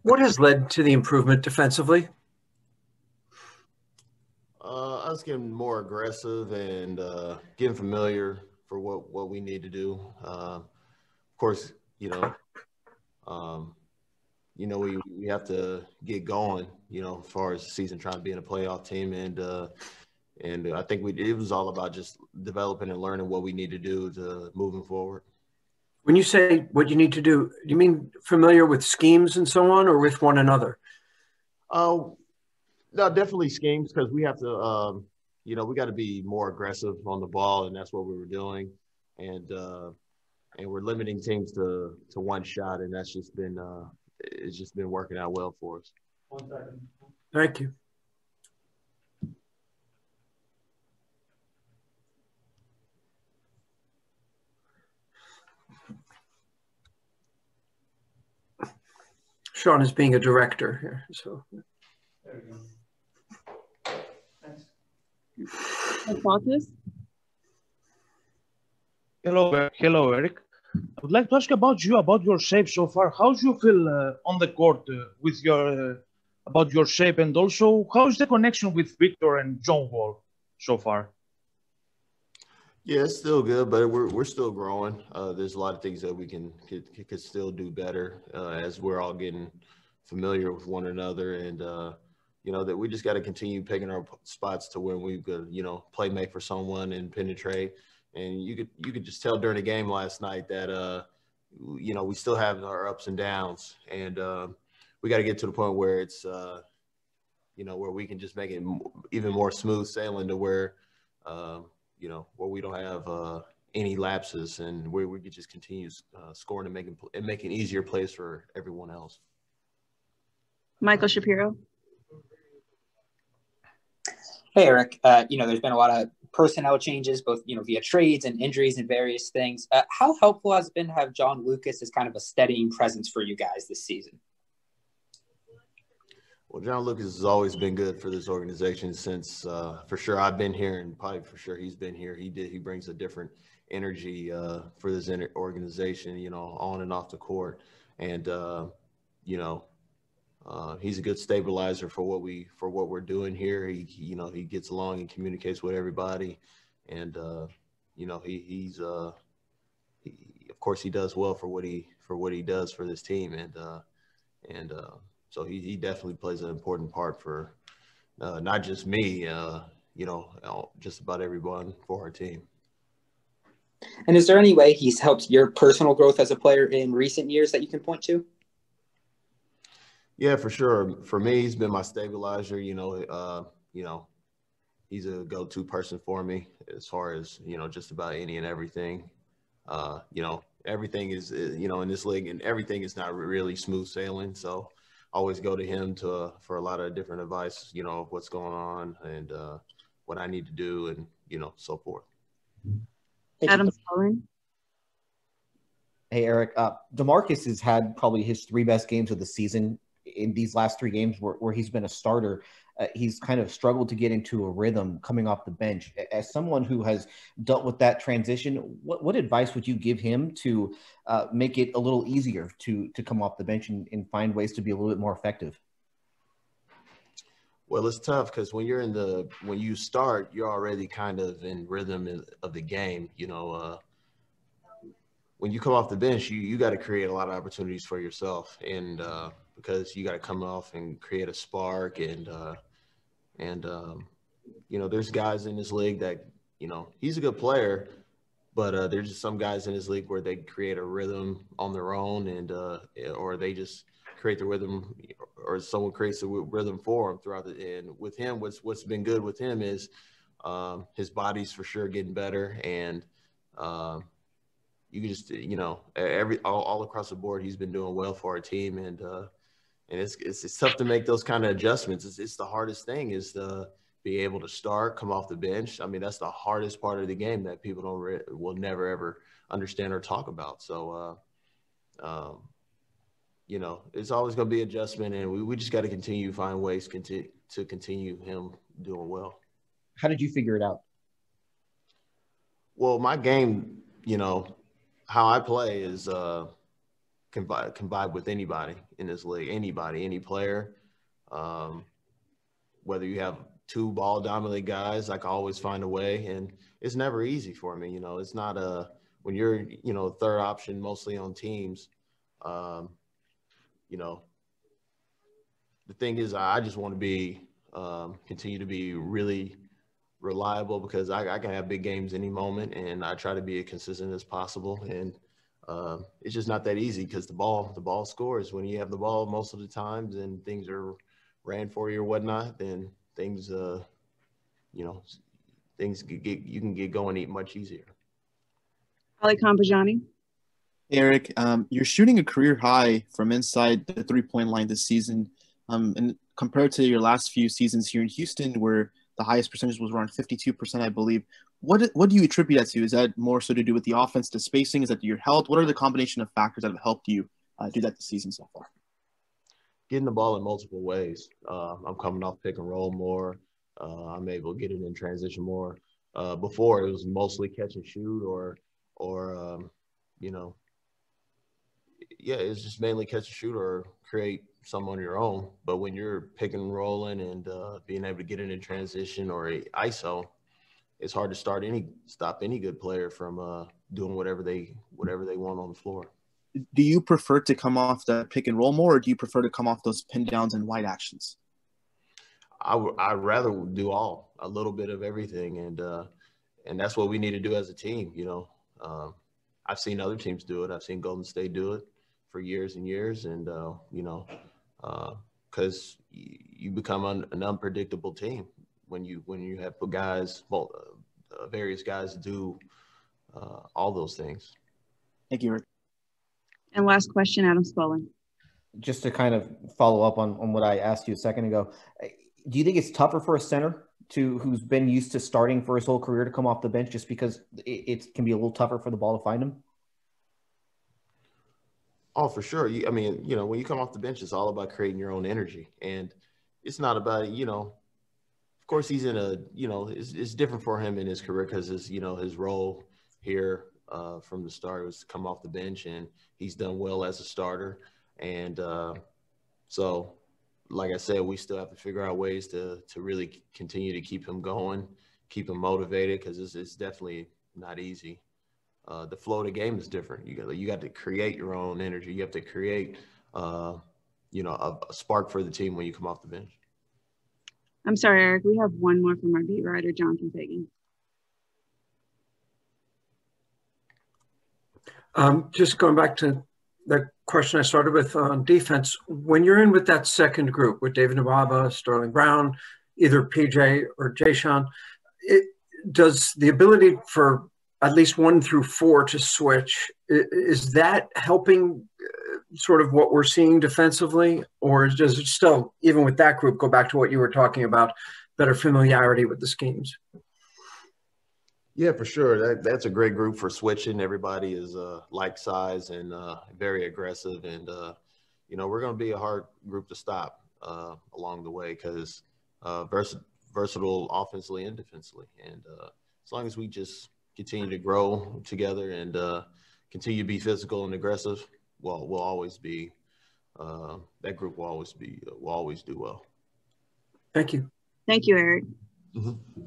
What has led to the improvement defensively? Us getting more aggressive and getting familiar for what we need to do. Of course, we have to get going, as far as the season, trying to be in a playoff team. And I think it was all about just developing and learning what we need to do to moving forward. When you say what you need to do you mean familiar with schemes and so on, or with one another? No, definitely schemes, because we have to, we got to be more aggressive on the ball, and that's what we were doing. And we're limiting teams to one shot, and that's just been it's just been working out well for us. 1 second. Thank you. Sean is being a director here, so. There we go. Thanks. Hello, Eric. I would like to ask about your shape so far. How do you feel on the court with about your shape, and also how is the connection with Victor and John Wall so far? Yeah, it's still good, but we're still growing. There's a lot of things that we could still do better as we're all getting familiar with one another, and that we just got to continue picking our spots to where we could play make for someone and penetrate. And you could just tell during the game last night that we still have our ups and downs, and we got to get to the point where it's where we can just make it even more smooth sailing, to where where we don't have any lapses, and where we could just continue scoring and making easier plays for everyone else. Michael Shapiro. Hey, Eric. There's been a lot of personnel changes, both, via trades and injuries and various things. How helpful has it been to have John Lucas as kind of a steadying presence for you guys this season? Well, John Lucas has always been good for this organization since, for sure, I've been here, and probably for sure he's been here. He brings a different energy for this organization, on and off the court. And, he's a good stabilizer for what we're doing here. He gets along and communicates with everybody, and he's of course he does well for what he does for this team, and so he definitely plays an important part for not just me, just about everyone for our team. And is there any way he's helped your personal growth as a player in recent years that you can point to? Yeah, for sure. For me, he's been my stabilizer. He's a go-to person for me as far as, just about any and everything. Everything is, in this league, and everything is not really smooth sailing. So I always go to him for a lot of different advice, of what's going on and what I need to do, and, so forth. Adam Spalding. Hey, Eric. DeMarcus has had probably his 3 best games of the season in these last 3 games where he's been a starter. He's kind of struggled to get into a rhythm coming off the bench. As someone who has dealt with that transition, what advice would you give him to make it a little easier to come off the bench and find ways to be a little bit more effective? Well, it's tough because when you start, you're already kind of in rhythm of the game. When you come off the bench, you got to create a lot of opportunities for yourself, and because you got to come off and create a spark, and there's guys in this league that, he's a good player, but there's just some guys in this league where they create a rhythm on their own, and or they just create the rhythm, or someone creates a rhythm for him throughout and with him, what's been good with him is his body's for sure getting better, and you can just, all across the board, he's been doing well for our team, and it's tough to make those kind of adjustments. It's the hardest thing is to be able to start, come off the bench. I mean, that's the hardest part of the game that people will never ever understand or talk about. So, it's always going to be adjustment, and we just got to continue to find ways to continue him doing well. How did you figure it out? Well, my game, how I play is can vibe with anybody in this league, any player. Whether you have two ball dominant guys, I can always find a way, and it's never easy for me. You know, it's not when you're, you know, third option mostly on teams, you know, the thing is I just want to be, continue to be really reliable, because I can have big games any moment, and I try to be as consistent as possible. And it's just not that easy, because the ball scores when you have the ball most of the times, and things are ran for you or whatnot, then things, you know, you can get going much easier. Ali Kampajani. Eric, you're shooting a career high from inside the three-point line this season. And compared to your last few seasons here in Houston, where the highest percentage was around 52%, I believe. What do you attribute that to? Is that more so to do with the offense, the spacing? Is that your health? What are the combination of factors that have helped you do that this season so far? Getting the ball in multiple ways. I'm coming off pick and roll more. I'm able to get it in transition more. Before, it was mostly catch and shoot or you know, yeah, it's just mainly catch and shoot or create some on your own. But when you're picking and rolling and being able to get it in transition or a ISO, it's hard to stop any good player from doing whatever they want on the floor. Do you prefer to come off the pick and roll more, or do you prefer to come off those pin downs and wide actions? I'd rather do a little bit of everything, and that's what we need to do as a team. You know, I've seen other teams do it. I've seen Golden State do it for years and years, and you know, because you become an unpredictable team when you have guys, various guys do all those things. Thank you, Rick. And last question, Adam Spalding. Just to kind of follow up on what I asked you a second ago, do you think it's tougher for a center who's been used to starting for his whole career to come off the bench, just because it can be a little tougher for the ball to find him? Oh, for sure. I mean, you know, when you come off the bench, it's all about creating your own energy, and it's not about, you know, of course he's in a, you know, it's different for him in his career, because his, you know, his role here from the start was to come off the bench, and he's done well as a starter. And so, like I said, we still have to figure out ways to really continue to keep him going, keep him motivated, because it's definitely not easy. The flow of the game is different. You got to create your own energy. You have to create, you know, a spark for the team when you come off the bench. I'm sorry, Eric. We have one more from our beat writer, Jonathan Fagan. Just going back to the question I started with on defense, when you're in with that second group with David Nwaba, Sterling Brown, either PJ or Jayshon, does the ability for at least 1 through 4 to switch, is that helping sort of what we're seeing defensively? Or does it still, even with that group, go back to what you were talking about, better familiarity with the schemes? Yeah, for sure. That's a great group for switching. Everybody is like size and very aggressive. And, you know, we're going to be a hard group to stop along the way, because versatile offensively and defensively. And as long as we just continue to grow together and continue to be physical and aggressive, well, we'll always be that group will always do well. Thank you. Thank you, Eric. Mm-hmm.